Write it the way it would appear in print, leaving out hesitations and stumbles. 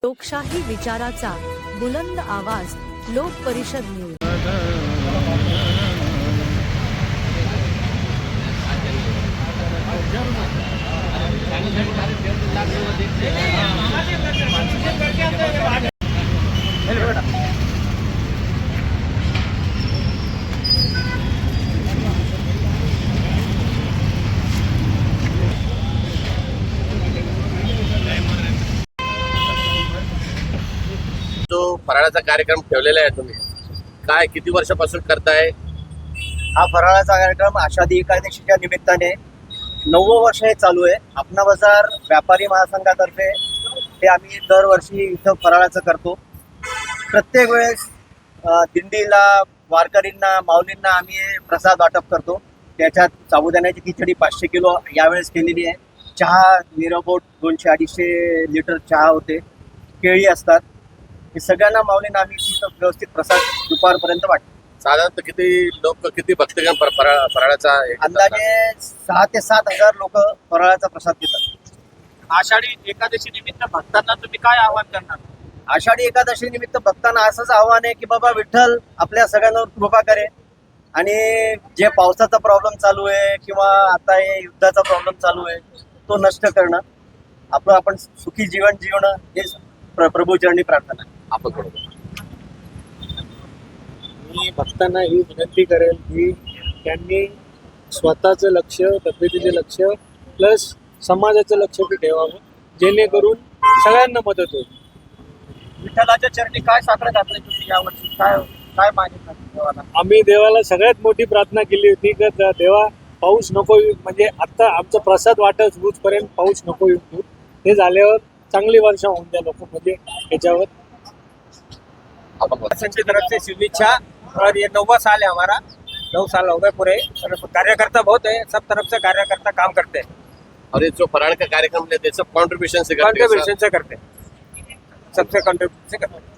लोकशाही विचाराचा बुलंद आवाज लोक परिषद न्यूज। जो फराळाचा कार्यक्रम ठेवलेला आहे तुम्ही काय किती वर्षापासून करताय? हा फराळाचा कार्यक्रम आषाढी एकादशीच्या निमित्ताने 9वं वर्ष हे चालू आहे। अपना बाजार व्यापारी महासंघातर्फे हे आम्ही दरवर्षी इथं फराळाचं करतो। प्रत्येक वेळेस दिंडीला, वारकरींना, माऊलींना आम्ही प्रसाद वाटप करतो। त्याच्यात साबुदाण्याची खिचडी 500 किलो यावेळेस केलेली आहे। चहा निरबोट 200-250 लिटर चहा होते, केळी असतात। हे सगळ्यांना माऊलींना आम्ही तिथं व्यवस्थित प्रसाद दुपारपर्यंत वाटतो। साधारणतः किती लोक, किती भक्तगण फराळाचा अंदाजे 6 ते 7 हजार लोक फराळाचा प्रसाद घेतात। आषाढी एकादशी निमित्त भक्तांना तुम्ही काय आवाहन करणार? आषाढी एकादशी निमित्त भक्तांना असंच आव्हान आहे की बाबा विठ्ठल आपल्या सगळ्यांवर कृपा करे आणि जे पावसाचा प्रॉब्लेम चालू आहे किंवा आता हे युद्धाचा प्रॉब्लेम चालू आहे तो नष्ट करणं, आपण सुखी जीवन जीवणं हे प्रभूचरणी प्रार्थना आहे। आपण करू। मी भक्तांना ही विनंती करेल की त्यांनी स्वतःचं लक्ष, तब्येतीचे लक्ष प्लस समाजाचं लक्ष बी ठेवावं, जेणेकरून सगळ्यांना मदत होईल। विठ्ठलाच्या चरणी काय साकडं घातलंय तुम्ही यावर्षी? काय काय मागितलं देवाला? आम्ही देवाला सगळ्यात मोठी प्रार्थना केली होती की देवा पाऊस नको येऊ, म्हणजे आता आमचा प्रसाद वाटत होऊपर्यंत पाऊस नको येऊ, हे झाल्यावर चांगली वर्षा होऊन द्या लोक, म्हणजे याच्यावर संघ की तरफ से शुभेच्छा। और ये 9वां साल है हमारा, 9 साल हो गए पूरे। और कार्यकर्ता बहुत है, सब तरफ से कार्यकर्ता काम करते हैं और ये जो फराळ का कार्यक्रम लेते हैं सब कंट्रीब्यूशन से करते हैं। कंट्रीब्यूशन से करते हैं, सबसे कंट्रीब्यूशन से करते हैं।